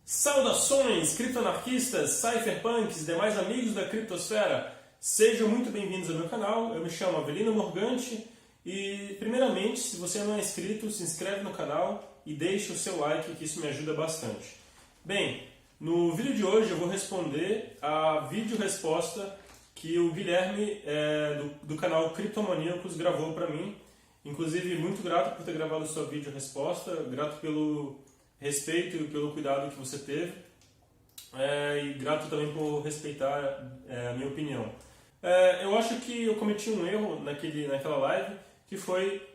Saudações, criptoanarquistas, cypherpunks e demais amigos da criptosfera! Sejam muito bem-vindos ao meu canal. Eu me chamo Avelino Morgante e, primeiramente, se você não é inscrito, se inscreve no canal e deixe o seu like, que isso me ajuda bastante. Bem, no vídeo de hoje eu vou responder a vídeo-resposta que o Guilherme do canal Criptomaníacos gravou para mim. Inclusive, muito grato por ter gravado a sua vídeo-resposta, grato pelo respeito e pelo cuidado que você teve, e grato também por respeitar a minha opinião. Eu acho que eu cometi um erro naquela live, que foi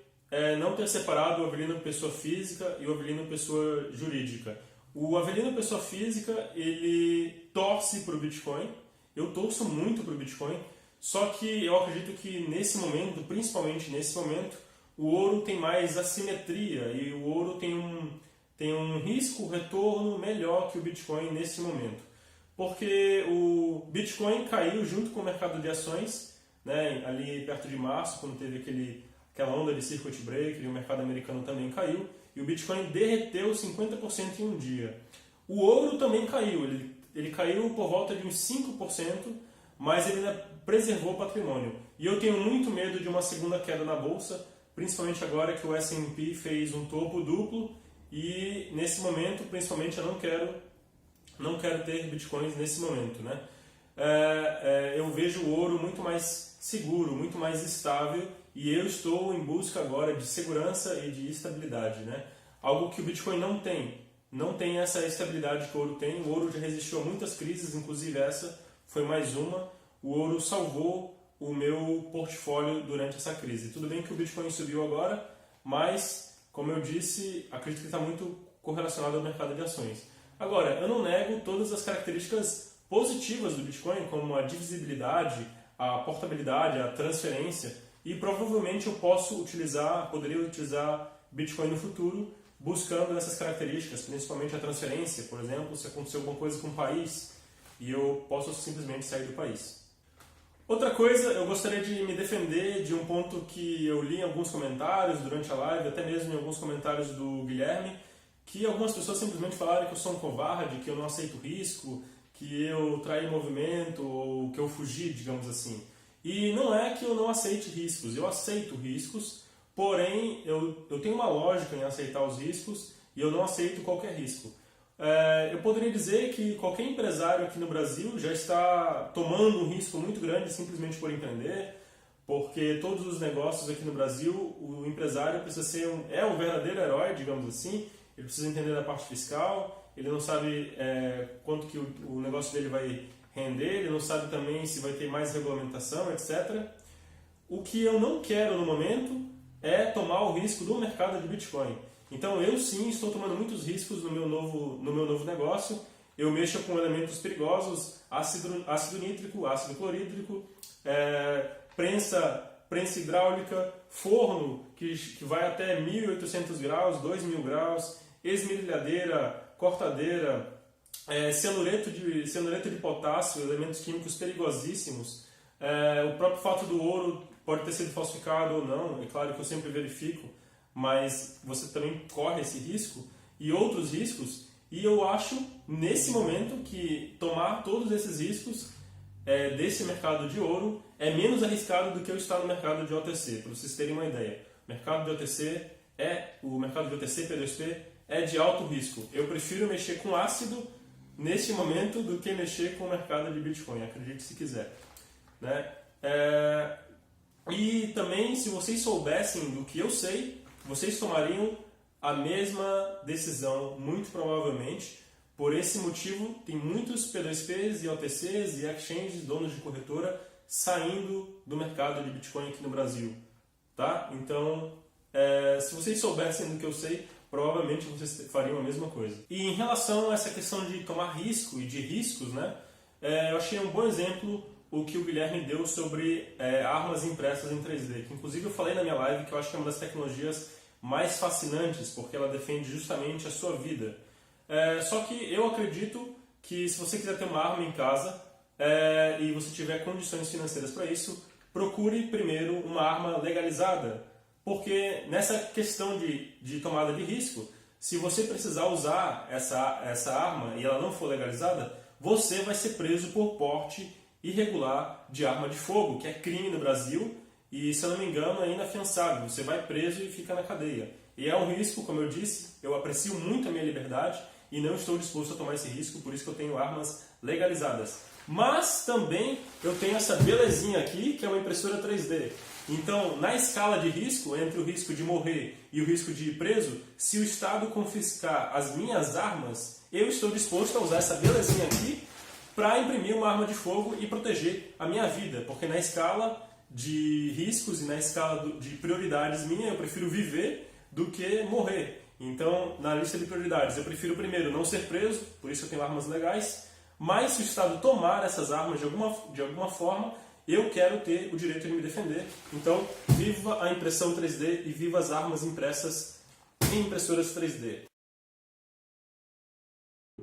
não ter separado o Avelino pessoa física e o Avelino pessoa jurídica. O Avelino pessoa física, ele torce para o Bitcoin, eu torço muito para o Bitcoin, só que eu acredito que nesse momento, principalmente nesse momento, o ouro tem mais assimetria e o ouro tem um risco-retorno melhor que o Bitcoin nesse momento. Porque o Bitcoin caiu junto com o mercado de ações, né, ali perto de março, quando teve aquela onda de circuit breaker, e o mercado americano também caiu, e o Bitcoin derreteu 50% em um dia. O ouro também caiu, ele caiu por volta de uns 5%, mas ele ainda preservou o patrimônio. E eu tenho muito medo de uma segunda queda na bolsa, principalmente agora que o S&P fez um topo duplo, e nesse momento, principalmente, eu não quero ter bitcoins nesse momento, né? Eu vejo o ouro muito mais seguro, muito mais estável, e eu estou em busca agora de segurança e de estabilidade, né? Algo que o Bitcoin não tem essa estabilidade que o ouro tem. O ouro já resistiu a muitas crises, inclusive essa foi mais uma. O ouro salvou o meu portfólio durante essa crise. Tudo bem que o Bitcoin subiu agora, mas, como eu disse, acredito que está muito correlacionado ao mercado de ações. Agora, eu não nego todas as características positivas do Bitcoin, como a divisibilidade, a portabilidade, a transferência, e provavelmente eu poderia utilizar Bitcoin no futuro, buscando essas características, principalmente a transferência, por exemplo, se acontecer alguma coisa com o país e eu posso simplesmente sair do país. Outra coisa, eu gostaria de me defender de um ponto que eu li em alguns comentários durante a live, até mesmo em alguns comentários do Guilherme, que algumas pessoas simplesmente falaram que eu sou um covarde, que eu não aceito risco, que eu traí movimento ou que eu fugi, digamos assim. E não é que eu não aceite riscos, eu aceito riscos, porém eu tenho uma lógica em aceitar os riscos e eu não aceito qualquer risco. Eu poderia dizer que qualquer empresário aqui no Brasil já está tomando um risco muito grande simplesmente por empreender, porque todos os negócios aqui no Brasil, o empresário precisa ser um verdadeiro herói, digamos assim. Ele precisa entender da parte fiscal, ele não sabe quanto que o negócio dele vai render, ele não sabe também se vai ter mais regulamentação, etc. O que eu não quero no momento é tomar o risco do mercado de Bitcoin. Então eu sim estou tomando muitos riscos no meu novo negócio. Eu mexo com elementos perigosos, ácido nítrico, ácido clorídrico, prensa hidráulica, forno que vai até 1.800 graus, 2.000 graus, esmerilhadeira, cortadeira, cianureto de potássio, elementos químicos perigosíssimos. O próprio fato do ouro pode ter sido falsificado ou não, é claro que eu sempre verifico, mas você também corre esse risco e outros riscos, e eu acho, nesse momento, que tomar todos esses riscos desse mercado de ouro é menos arriscado do que eu estar no mercado de OTC, para vocês terem uma ideia. O mercado de OTC P2P, é de alto risco. Eu prefiro mexer com ácido neste momento do que mexer com o mercado de Bitcoin, acredite se quiser, né? E também, se vocês soubessem do que eu sei, vocês tomariam a mesma decisão, muito provavelmente. Por esse motivo, tem muitos P2Ps e OTCs e exchanges, donos de corretora, saindo do mercado de Bitcoin aqui no Brasil. Tá? Então, se vocês soubessem do que eu sei, provavelmente vocês fariam a mesma coisa. E em relação a essa questão de tomar risco e de riscos, né, eu achei um bom exemplo o que o Guilherme deu sobre armas impressas em 3D, que inclusive eu falei na minha live que eu acho que é uma das tecnologias mais fascinantes, porque ela defende justamente a sua vida. Só que eu acredito que se você quiser ter uma arma em casa e você tiver condições financeiras para isso, procure primeiro uma arma legalizada, porque nessa questão de tomada de risco, se você precisar usar essa arma e ela não for legalizada, você vai ser preso por porte irregular de arma de fogo, que é crime no Brasil e, se eu não me engano, é inafiançável. Você vai preso e fica na cadeia. E é um risco, como eu disse, eu aprecio muito a minha liberdade e não estou disposto a tomar esse risco, por isso que eu tenho armas legalizadas. Mas também eu tenho essa belezinha aqui, que é uma impressora 3D. Então, na escala de risco, entre o risco de morrer e o risco de ir preso, se o Estado confiscar as minhas armas, eu estou disposto a usar essa belezinha aqui para imprimir uma arma de fogo e proteger a minha vida. Porque na escala de riscos e na escala de prioridades minha, eu prefiro viver do que morrer. Então, na lista de prioridades, eu prefiro primeiro não ser preso, por isso eu tenho armas legais, mas se o Estado tomar essas armas de alguma forma, eu quero ter o direito de me defender. Então, viva a impressão 3D e viva as armas impressas em impressoras 3D.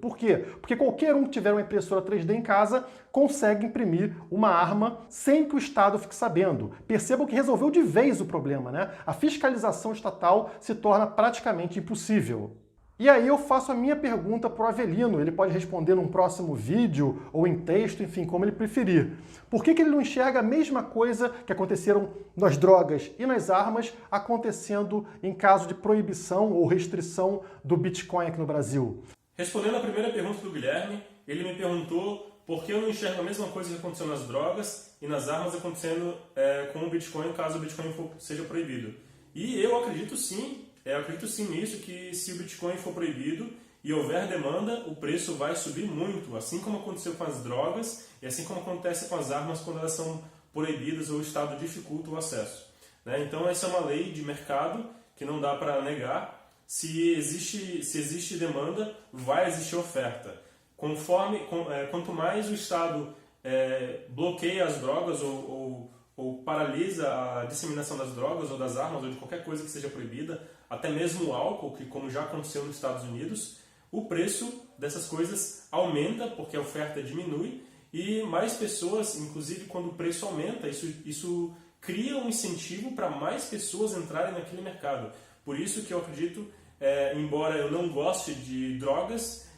Por quê? Porque qualquer um que tiver uma impressora 3D em casa consegue imprimir uma arma sem que o Estado fique sabendo. Percebam que resolveu de vez o problema, né? A fiscalização estatal se torna praticamente impossível. E aí eu faço a minha pergunta para o Avelino, ele pode responder num próximo vídeo ou em texto, enfim, como ele preferir. Por que ele não enxerga a mesma coisa que aconteceram nas drogas e nas armas acontecendo em caso de proibição ou restrição do Bitcoin aqui no Brasil? Respondendo à primeira pergunta do Guilherme, ele me perguntou por que eu não enxergo a mesma coisa que aconteceu nas drogas e nas armas acontecendo com o Bitcoin, caso o Bitcoin seja proibido. E eu acredito sim nisso, que se o Bitcoin for proibido e houver demanda, o preço vai subir muito, assim como aconteceu com as drogas e assim como acontece com as armas quando elas são proibidas ou o Estado dificulta o acesso. Então essa é uma lei de mercado que não dá para negar. Se existe demanda, vai existir oferta. Quanto mais o Estado bloqueia as drogas ou paralisa a disseminação das drogas ou das armas ou de qualquer coisa que seja proibida, até mesmo o álcool, que como já aconteceu nos Estados Unidos, o preço dessas coisas aumenta porque a oferta diminui e mais pessoas, inclusive quando o preço aumenta, isso cria um incentivo para mais pessoas entrarem naquele mercado. Por isso que eu acredito, embora eu não goste de drogas,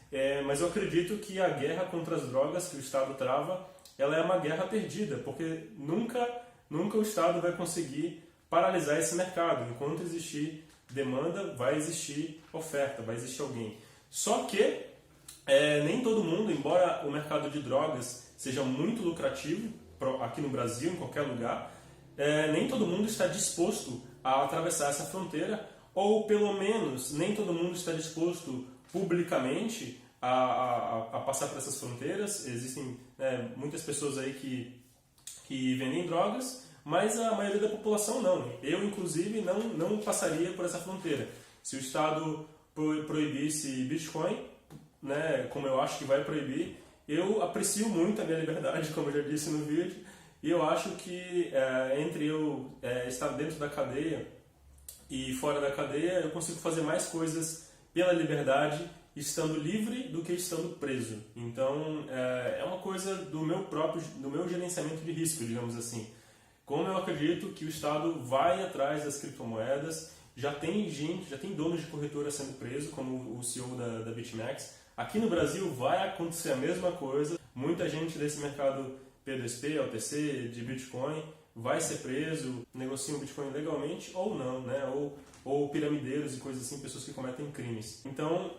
mas eu acredito que a guerra contra as drogas que o Estado trava, ela é uma guerra perdida, porque nunca o Estado vai conseguir paralisar esse mercado. Enquanto existir demanda, vai existir oferta, vai existir alguém. Só que nem todo mundo, embora o mercado de drogas seja muito lucrativo, aqui no Brasil, em qualquer lugar, nem todo mundo está disposto a atravessar essa fronteira, ou pelo menos nem todo mundo está disposto publicamente a passar por essas fronteiras. Existem muitas pessoas aí que vendem drogas, mas a maioria da população não. Eu, inclusive, não passaria por essa fronteira. Se o Estado proibisse Bitcoin, como eu acho que vai proibir, eu aprecio muito a minha liberdade, como eu já disse no vídeo, e eu acho que entre eu estar dentro da cadeia e fora da cadeia, eu consigo fazer mais coisas pela liberdade, estando livre do que estando preso. Então, é uma coisa do meu gerenciamento de risco, digamos assim. Como eu acredito que o Estado vai atrás das criptomoedas, já tem donos de corretora sendo preso, como o CEO da BitMEX. Aqui no Brasil vai acontecer a mesma coisa. Muita gente desse mercado P2P, OTC, de Bitcoin, vai ser preso, negociam Bitcoin legalmente ou não, ou piramideiros e coisas assim, pessoas que cometem crimes. Então,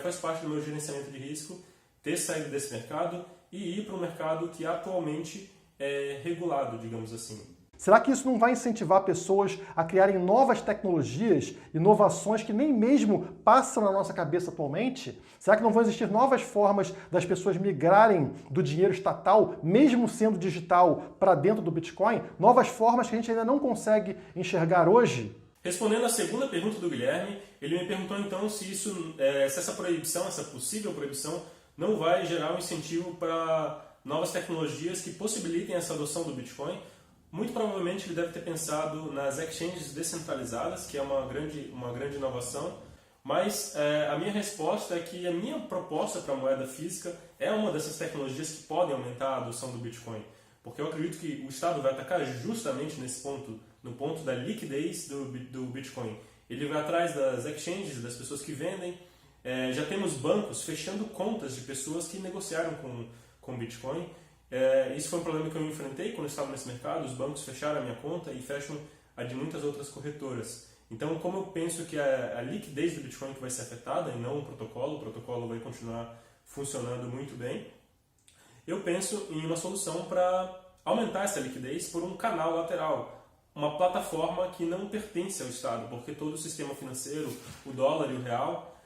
faz parte do meu gerenciamento de risco ter saído desse mercado e ir para um mercado que atualmente é regulado, digamos assim. Será que isso não vai incentivar pessoas a criarem novas tecnologias, inovações que nem mesmo passam na nossa cabeça atualmente? Será que não vão existir novas formas das pessoas migrarem do dinheiro estatal, mesmo sendo digital, para dentro do Bitcoin? Novas formas que a gente ainda não consegue enxergar hoje? Respondendo à segunda pergunta do Guilherme, ele me perguntou então se essa proibição, essa possível proibição, não vai gerar um incentivo para novas tecnologias que possibilitem essa adoção do Bitcoin. Muito provavelmente ele deve ter pensado nas exchanges descentralizadas, que é uma grande inovação, mas a minha resposta é que a minha proposta para a moeda física é uma dessas tecnologias que podem aumentar a adoção do Bitcoin, porque eu acredito que o Estado vai atacar justamente nesse ponto, no ponto da liquidez do Bitcoin. ele vai atrás das exchanges, das pessoas que vendem. Já temos bancos fechando contas de pessoas que negociaram com Bitcoin. Isso foi um problema que eu enfrentei quando eu estava nesse mercado. Os bancos fecharam a minha conta e fecham a de muitas outras corretoras. Então, como eu penso que é a liquidez do Bitcoin que vai ser afetada e não o protocolo vai continuar funcionando muito bem, eu penso em uma solução para aumentar essa liquidez por um canal lateral, uma plataforma que não pertence ao Estado, porque todo o sistema financeiro, o dólar e o real,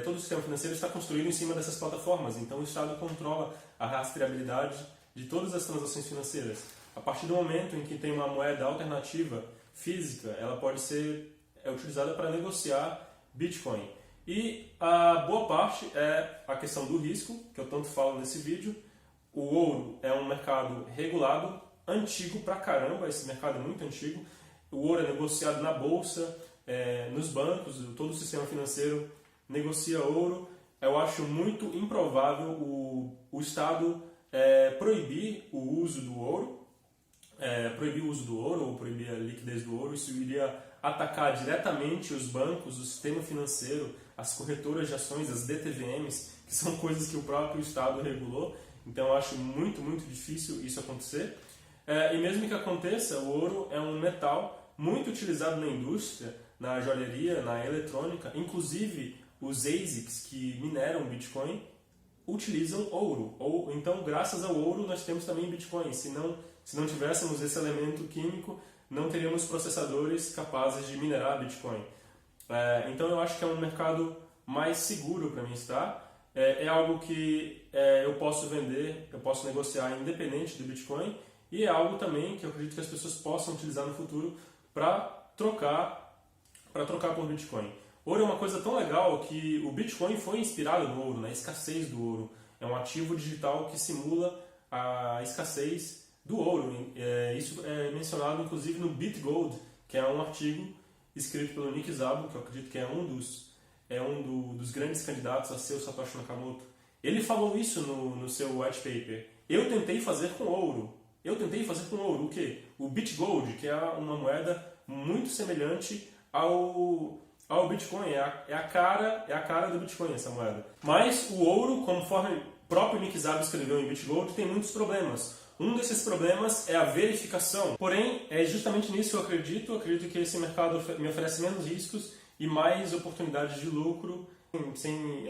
todo o sistema financeiro está construído em cima dessas plataformas. Então o Estado controla a rastreabilidade de todas as transações financeiras. A partir do momento em que tem uma moeda alternativa física, ela pode ser utilizada para negociar Bitcoin. E a boa parte é a questão do risco, que eu tanto falo nesse vídeo. O ouro é um mercado regulado, antigo pra caramba, esse mercado é muito antigo. O ouro é negociado na bolsa, nos bancos, todo o sistema financeiro negocia ouro. Eu acho muito improvável o Estado proibir o uso do ouro, ou proibir a liquidez do ouro. Isso iria atacar diretamente os bancos, o sistema financeiro, as corretoras de ações, as DTVMs, que são coisas que o próprio Estado regulou. Então eu acho muito, muito difícil isso acontecer. E mesmo que aconteça, o ouro é um metal muito utilizado na indústria, na joalheria, na eletrônica. Inclusive os ASICs que mineram Bitcoin utilizam ouro. Então, graças ao ouro, nós temos também Bitcoin. Se não tivéssemos esse elemento químico, não teríamos processadores capazes de minerar Bitcoin. Então eu acho que é um mercado mais seguro para mim estar. É algo que eu posso vender, eu posso negociar independente do Bitcoin, e é algo também que eu acredito que as pessoas possam utilizar no futuro para trocar por Bitcoin. Ouro é uma coisa tão legal que o Bitcoin foi inspirado no ouro, na escassez do ouro. É um ativo digital que simula a escassez do ouro. Isso é mencionado inclusive no BitGold, que é um artigo escrito pelo Nick Szabo, que eu acredito que é um dos grandes candidatos a ser o Satoshi Nakamoto. Ele falou isso no seu white paper. Eu tentei fazer com ouro. O quê? O BitGold, que é uma moeda muito semelhante ao Bitcoin. É a cara do Bitcoin, essa moeda. Mas o ouro, conforme o próprio Nick Szabo escreveu em BitGold, tem muitos problemas. Um desses problemas é a verificação. Porém, é justamente nisso que eu acredito. Eu acredito que esse mercado me oferece menos riscos e mais oportunidades de lucro, sem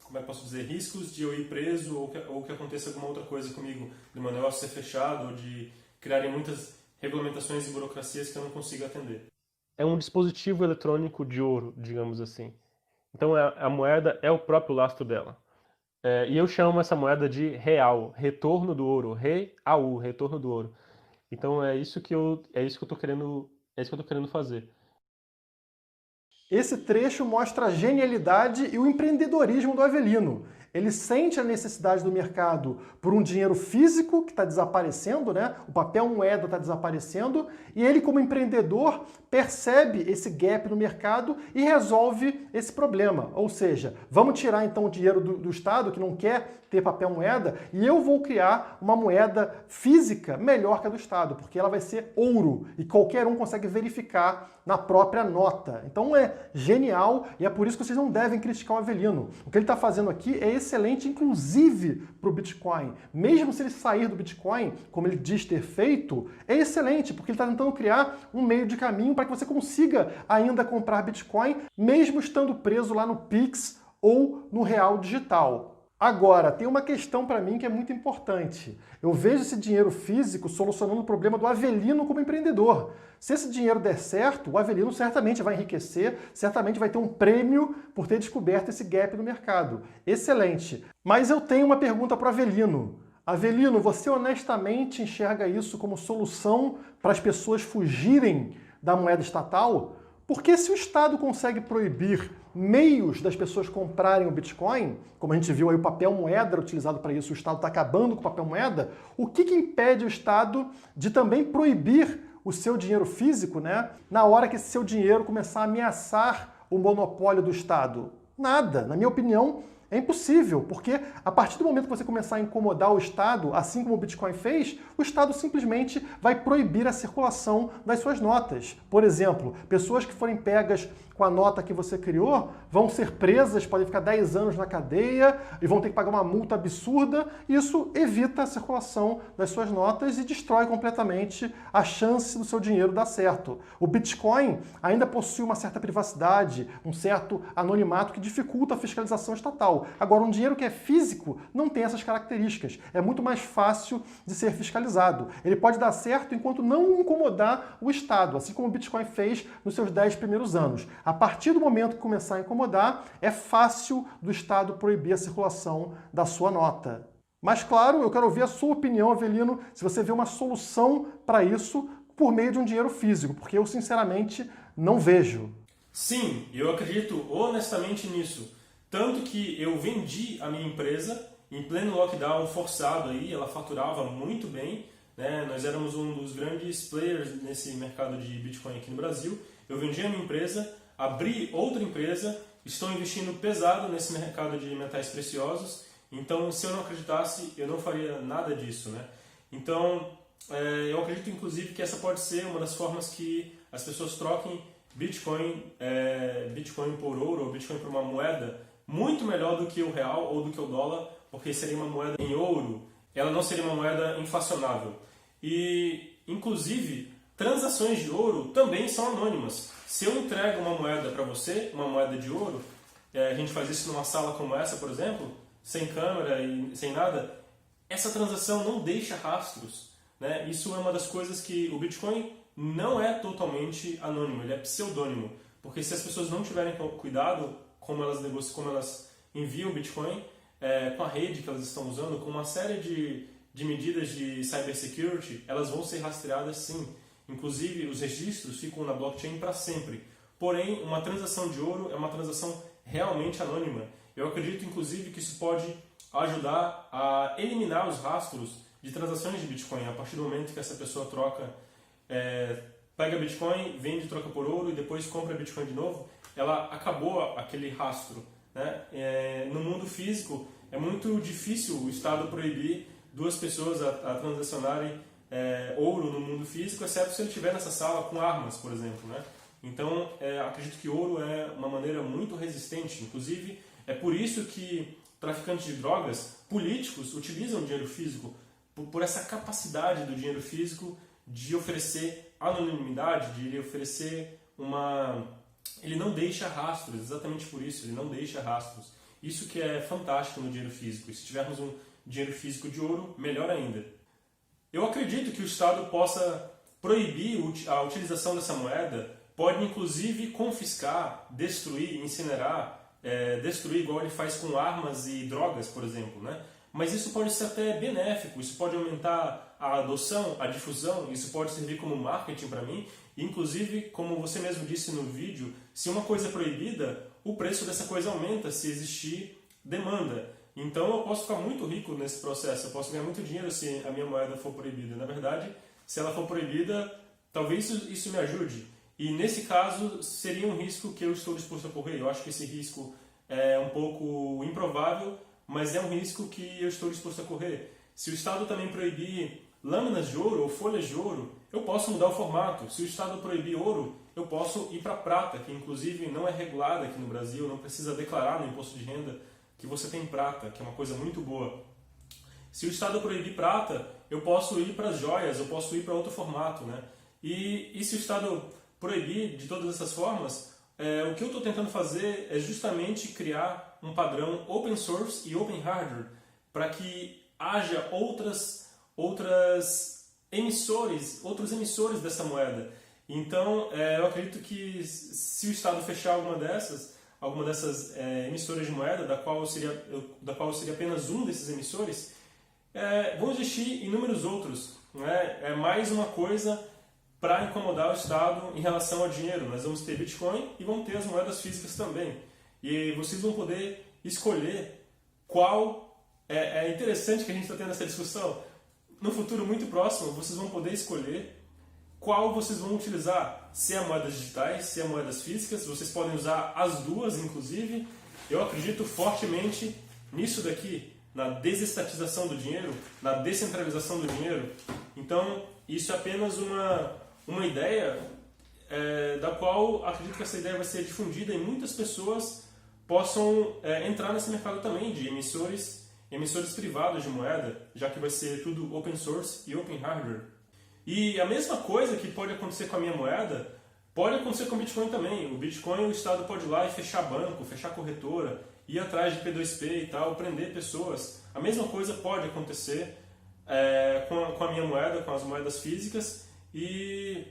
como é que posso dizer, riscos de eu ir preso ou que aconteça alguma outra coisa comigo, do meu negócio ser fechado ou de criarem muitas regulamentações e burocracias que eu não consigo atender. É um dispositivo eletrônico de ouro, digamos assim. Então a moeda é o próprio lastro dela. E eu chamo essa moeda de real, retorno do ouro, REAU, retorno do ouro. Então é isso que eu tô querendo fazer. Esse trecho mostra a genialidade e o empreendedorismo do Avelino. Ele sente a necessidade do mercado por um dinheiro físico que está desaparecendo, né? O papel moeda está desaparecendo, e ele, como empreendedor, percebe esse gap no mercado e resolve esse problema. Ou seja, vamos tirar então o dinheiro do Estado, que não quer ter papel moeda, e eu vou criar uma moeda física melhor que a do Estado, porque ela vai ser ouro, e qualquer um consegue verificar na própria nota. Então é genial, e é por isso que vocês não devem criticar o Avelino. O que ele está fazendo aqui é excelente, inclusive para o Bitcoin. Mesmo se ele sair do Bitcoin, como ele diz ter feito, é excelente, porque ele está tentando criar um meio de caminho para que você consiga ainda comprar Bitcoin, mesmo estando preso lá no Pix ou no real digital. Agora, tem uma questão para mim que é muito importante. Eu vejo esse dinheiro físico solucionando o problema do Avelino como empreendedor. Se esse dinheiro der certo, o Avelino certamente vai enriquecer, certamente vai ter um prêmio por ter descoberto esse gap no mercado. Excelente. Mas eu tenho uma pergunta para o Avelino. Avelino, você honestamente enxerga isso como solução para as pessoas fugirem da moeda estatal? Porque se o Estado consegue proibir meios das pessoas comprarem o Bitcoin, como a gente viu aí, o papel moeda era utilizado para isso, o Estado está acabando com o papel moeda, o que impede o Estado de também proibir o seu dinheiro físico, né, na hora que esse seu dinheiro começar a ameaçar o monopólio do Estado? Nada. Na minha opinião, É impossível, porque a partir do momento que você começar a incomodar o Estado, assim como o Bitcoin fez, o Estado simplesmente vai proibir a circulação das suas notas. Por exemplo, pessoas que forem pegas com a nota que você criou vão ser presas, podem ficar 10 anos na cadeia e vão ter que pagar uma multa absurda. Isso evita a circulação das suas notas e destrói completamente a chance do seu dinheiro dar certo. O Bitcoin ainda possui uma certa privacidade, um certo anonimato que dificulta a fiscalização estatal. Agora, um dinheiro que é físico não tem essas características. É muito mais fácil de ser fiscalizado. Ele pode dar certo enquanto não incomodar o Estado, assim como o Bitcoin fez nos seus 10 primeiros anos. A partir do momento que começar a incomodar, é fácil do Estado proibir a circulação da sua nota. Mas, claro, eu quero ouvir a sua opinião, Avelino, se você vê uma solução para isso por meio de um dinheiro físico, porque eu, sinceramente, não vejo. Sim, eu acredito honestamente nisso. Tanto que eu vendi a minha empresa em pleno lockdown forçado aí, ela faturava muito bem, né? Nós éramos um dos grandes players nesse mercado de Bitcoin aqui no Brasil. Eu vendi a minha empresa, abri outra empresa, estou investindo pesado nesse mercado de metais preciosos. Então, se eu não acreditasse, eu não faria nada disso, né? Então, eu acredito inclusive que essa pode ser uma das formas que as pessoas troquem Bitcoin por ouro ou Bitcoin por uma moeda muito melhor do que o real ou do que o dólar, porque seria uma moeda em ouro, ela não seria uma moeda inflacionável. E, inclusive, transações de ouro também são anônimas. Se eu entrego uma moeda para você, uma moeda de ouro, a gente faz isso numa sala como essa, por exemplo, sem câmera e sem nada, essa transação não deixa rastros, né? Isso é uma das coisas que o Bitcoin não é totalmente anônimo, ele é pseudônimo, porque se as pessoas não tiverem cuidado como elas negociam, como elas enviam o Bitcoin, com a rede que elas estão usando, com uma série de medidas de cybersecurity, elas vão ser rastreadas sim. Inclusive, os registros ficam na blockchain para sempre. Porém, uma transação de ouro é uma transação realmente anônima. Eu acredito, inclusive, que isso pode ajudar a eliminar os rastros de transações de Bitcoin. A partir do momento que essa pessoa pega Bitcoin, vende, troca por ouro e depois compra Bitcoin de novo, ela acabou aquele rastro, né? No mundo físico, é muito difícil o Estado proibir duas pessoas a transacionarem ouro no mundo físico, exceto se ele estiver nessa sala com armas, por exemplo, né? Então, acredito que ouro é uma maneira muito resistente. Inclusive, é por isso que traficantes de drogas, políticos, utilizam dinheiro físico, por essa capacidade do dinheiro físico de oferecer anonimidade, de oferecer ele não deixa rastros, exatamente por isso, ele não deixa rastros. Isso que é fantástico no dinheiro físico. E se tivermos um dinheiro físico de ouro, melhor ainda. Eu acredito que o Estado possa proibir a utilização dessa moeda, pode inclusive confiscar, destruir, incinerar, destruir igual ele faz com armas e drogas, por exemplo, né? Mas isso pode ser até benéfico, isso pode aumentar a adoção, a difusão, isso pode servir como marketing para mim. Inclusive, como você mesmo disse no vídeo, se uma coisa é proibida, o preço dessa coisa aumenta se existir demanda. Então eu posso ficar muito rico nesse processo, eu posso ganhar muito dinheiro se a minha moeda for proibida. Na verdade, se ela for proibida, talvez isso me ajude. E nesse caso, seria um risco que eu estou disposto a correr. Eu acho que esse risco é um pouco improvável, mas é um risco que eu estou disposto a correr. Se o Estado também proibir lâminas de ouro ou folhas de ouro, eu posso mudar o formato. Se o Estado proibir ouro, eu posso ir para prata, que inclusive não é regulada aqui no Brasil, não precisa declarar no imposto de renda que você tem prata, que é uma coisa muito boa. Se o Estado proibir prata, eu posso ir para as joias, eu posso ir para outro formato, né? E se o Estado proibir de todas essas formas, o que eu estou tentando fazer é justamente criar um padrão open source e open hardware para que haja outros emissores dessa moeda. Então, eu acredito que se o Estado fechar alguma dessas emissoras de moeda, da qual eu seria apenas um desses emissores, vão existir inúmeros outros. Né? É mais uma coisa para incomodar o Estado em relação ao dinheiro. Nós vamos ter Bitcoin e vamos ter as moedas físicas também. E vocês vão poder escolher qual... É interessante que a gente está tendo essa discussão. No futuro muito próximo, vocês vão poder escolher qual vocês vão utilizar. Se é moedas digitais, se é moedas físicas. Vocês podem usar as duas, inclusive. Eu acredito fortemente nisso daqui, na desestatização do dinheiro, na descentralização do dinheiro. Então, isso é apenas uma ideia da qual acredito que essa ideia vai ser difundida e muitas pessoas possam entrar nesse mercado também de emissores privados de moeda, já que vai ser tudo open source e open hardware. E a mesma coisa que pode acontecer com a minha moeda, pode acontecer com o Bitcoin também. O Bitcoin, o Estado pode ir lá e fechar banco, fechar corretora, ir atrás de P2P e tal, prender pessoas. A mesma coisa pode acontecer com a minha moeda, com as moedas físicas, e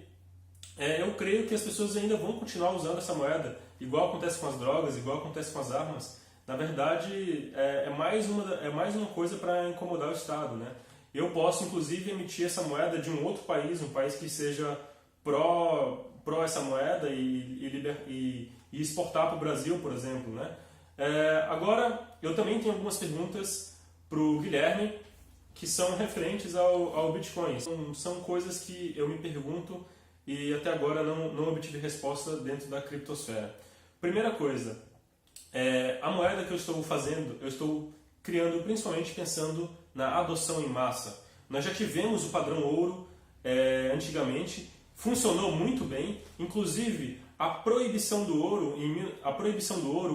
eu creio que as pessoas ainda vão continuar usando essa moeda, igual acontece com as drogas, igual acontece com as armas. Na verdade, é mais uma coisa para incomodar o Estado, né? Eu posso, inclusive, emitir essa moeda de um outro país, um país que seja pró essa moeda e exportar para o Brasil, por exemplo, né? Agora, eu também tenho algumas perguntas para o Guilherme, que são referentes ao Bitcoin. São coisas que eu me pergunto e até agora não obtive resposta dentro da criptosfera. Primeira coisa, a moeda que eu estou fazendo, eu estou criando principalmente pensando na adoção em massa. Nós já tivemos o padrão ouro antigamente, funcionou muito bem, inclusive a proibição do ouro,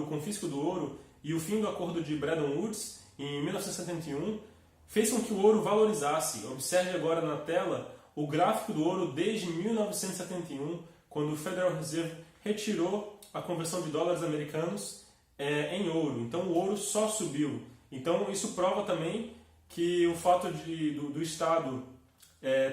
o confisco do ouro e o fim do acordo de Bretton Woods em 1971 fez com que o ouro valorizasse. Observe agora na tela o gráfico do ouro desde 1971, quando o Federal Reserve retirou a conversão de dólares americanos em ouro. Então o ouro só subiu. Então isso prova também que o fato do Estado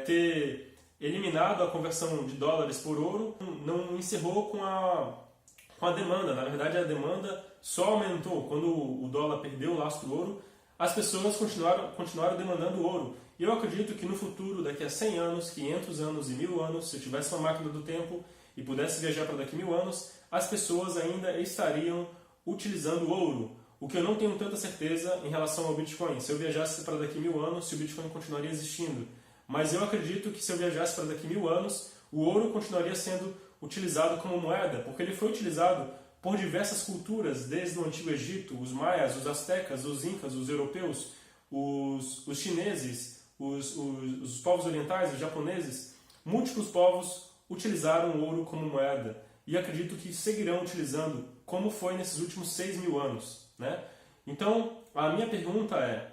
ter eliminado a conversão de dólares por ouro não encerrou com a demanda. Na verdade, a demanda só aumentou. Quando o dólar perdeu o lastro do ouro, as pessoas continuaram demandando ouro. E eu acredito que no futuro, daqui a 100 anos, 500 anos e 1000 anos, se eu tivesse uma máquina do tempo e pudesse viajar para daqui a 1000 anos, as pessoas ainda estariam utilizando ouro. O que eu não tenho tanta certeza em relação ao Bitcoin. Se eu viajasse para daqui a 1000 anos, se o Bitcoin continuaria existindo. Mas eu acredito que se eu viajasse para daqui a 1000 anos, o ouro continuaria sendo utilizado como moeda, porque ele foi utilizado por diversas culturas, desde o Antigo Egito, os maias, os astecas, os incas, os europeus, os chineses, os povos orientais, os japoneses. Múltiplos povos utilizaram o ouro como moeda e acredito que seguirão utilizando, como foi nesses últimos 6.000 anos, né? Então, a minha pergunta é: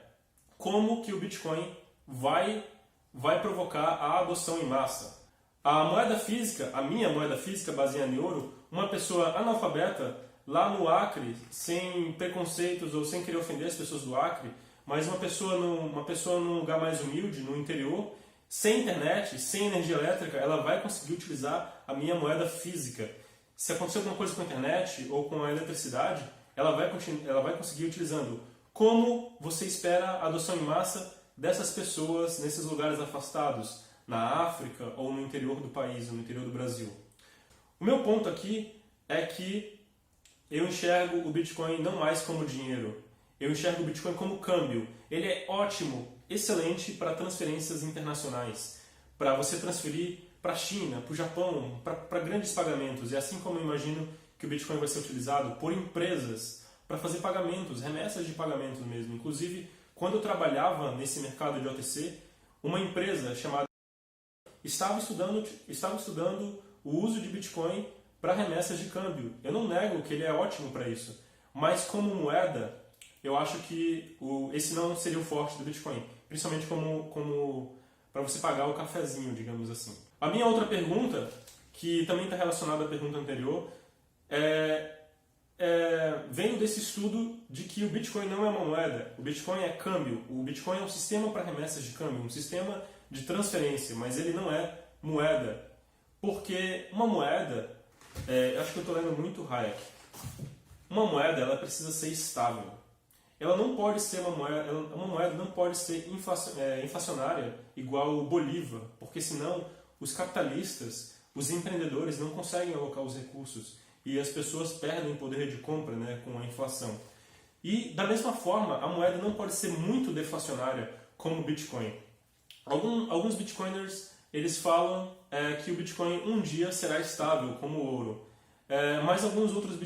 como que o Bitcoin vai provocar a adoção em massa? A moeda física, a minha moeda física baseada em ouro, uma pessoa analfabeta lá no Acre, sem preconceitos ou sem querer ofender as pessoas do Acre, mas uma pessoa num lugar mais humilde, no interior, sem internet, sem energia elétrica, ela vai conseguir utilizar a minha moeda física. Se acontecer alguma coisa com a internet ou com a eletricidade, ela vai conseguir utilizando. Como você espera a adoção em massa dessas pessoas nesses lugares afastados, na África ou no interior do país, ou no interior do Brasil? O meu ponto aqui é que eu enxergo o Bitcoin não mais como dinheiro. Eu enxergo o Bitcoin como câmbio. Ele é ótimo, excelente para transferências internacionais. Para você transferir para a China, para o Japão, para grandes pagamentos. É assim como eu imagino que o Bitcoin vai ser utilizado por empresas para fazer pagamentos, remessas de pagamentos mesmo. Inclusive, quando eu trabalhava nesse mercado de OTC, uma empresa chamada estava estudando o uso de Bitcoin para remessas de câmbio. Eu não nego que ele é ótimo para isso, mas como moeda, eu acho que esse não seria o forte do Bitcoin, principalmente como para você pagar o cafezinho, digamos assim. A minha outra pergunta, que também está relacionada à pergunta anterior, vem desse estudo de que o Bitcoin não é uma moeda, o Bitcoin é câmbio, o Bitcoin é um sistema para remessas de câmbio, um sistema de transferência, mas ele não é moeda, porque uma moeda, acho que eu estou lendo muito Hayek, uma moeda ela precisa ser estável, ela não pode ser uma moeda não pode ser inflacionária igual o Bolívar, porque senão os capitalistas, os empreendedores não conseguem alocar os recursos e as pessoas perdem poder de compra, né, com a inflação. E da mesma forma, a moeda não pode ser muito deflacionária como o Bitcoin. Alguns Bitcoiners eles falam que o Bitcoin um dia será estável como o ouro, mas alguns outros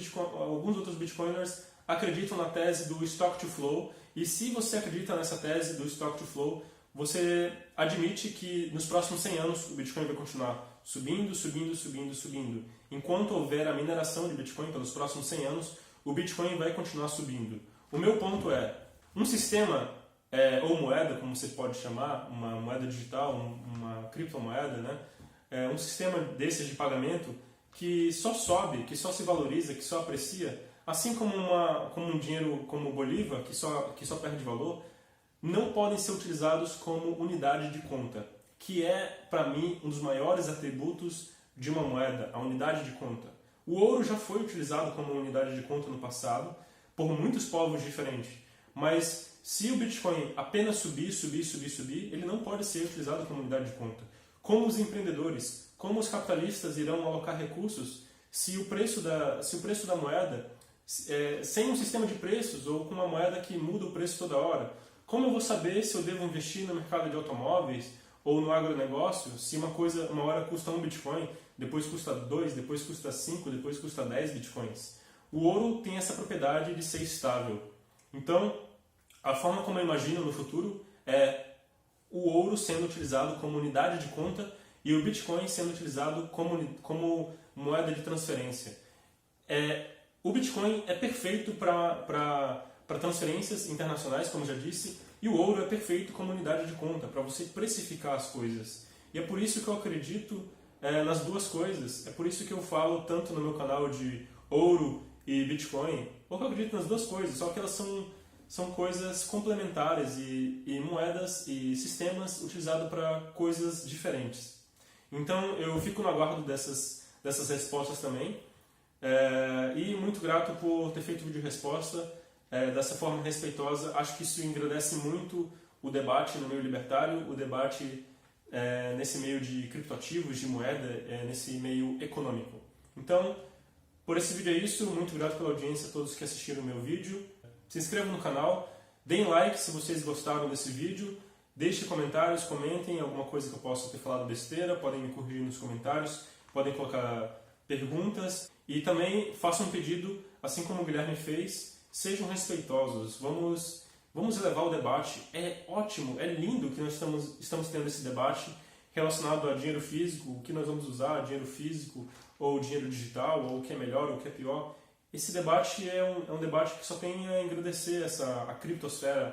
Bitcoiners acreditam na tese do Stock to Flow, e se você acredita nessa tese do Stock to Flow, você admite que nos próximos 100 anos o Bitcoin vai continuar subindo, subindo, subindo, subindo. Enquanto houver a mineração de Bitcoin pelos próximos 100 anos, o Bitcoin vai continuar subindo. O meu ponto é, um sistema, ou moeda, como você pode chamar, uma moeda digital, uma criptomoeda, né? Um sistema desses de pagamento que só sobe, que só se valoriza, que só aprecia, assim como um dinheiro como o Bolívar, que só perde valor, não podem ser utilizados como unidade de conta, que é, para mim, um dos maiores atributos de uma moeda, a unidade de conta. O ouro já foi utilizado como unidade de conta no passado, por muitos povos diferentes, mas se o Bitcoin apenas subir, subir, subir, subir, ele não pode ser utilizado como unidade de conta. Como os empreendedores, como os capitalistas irão alocar recursos se o preço da moeda, sem um sistema de preços ou com uma moeda que muda o preço toda hora, como eu vou saber se eu devo investir no mercado de automóveis ou no agronegócio, se uma hora custa 1 Bitcoin, depois custa 2, depois custa 5, depois custa 10 Bitcoins? O ouro tem essa propriedade de ser estável. Então, a forma como eu imagino no futuro é o ouro sendo utilizado como unidade de conta e o Bitcoin sendo utilizado como moeda de transferência. O Bitcoin é perfeito para transferências internacionais, como já disse, e o ouro é perfeito como unidade de conta, para você precificar as coisas. E é por isso que eu acredito nas duas coisas. É por isso que eu falo tanto no meu canal de ouro e Bitcoin, porque eu acredito nas duas coisas, só que elas são coisas complementares e moedas e sistemas utilizados para coisas diferentes. Então eu fico no aguardo dessas respostas também. E muito grato por ter feito o vídeo resposta dessa forma respeitosa. Acho que isso engrandece muito o debate no meio libertário, o debate nesse meio de criptoativos, de moeda, nesse meio econômico. Então, por esse vídeo é isso. Muito grato pela audiência a todos que assistiram o meu vídeo. Se inscrevam no canal, deem like se vocês gostaram desse vídeo, deixem comentários, comentem alguma coisa que eu possa ter falado besteira, podem me corrigir nos comentários, podem colocar perguntas e também façam um pedido, assim como o Guilherme fez, sejam respeitosos, vamos elevar o debate. É ótimo, é lindo que nós estamos tendo esse debate relacionado a dinheiro físico, o que nós vamos usar, dinheiro físico ou dinheiro digital, ou o que é melhor ou o que é pior. Esse debate é um debate que só tem a engrandecer a criptosfera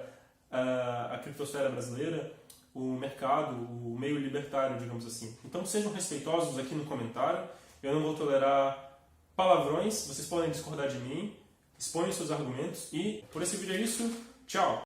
brasileira, o mercado, o meio libertário, digamos assim. Então sejam respeitosos aqui no comentário, eu não vou tolerar palavrões, vocês podem discordar de mim, exponham seus argumentos e por esse vídeo é isso, tchau!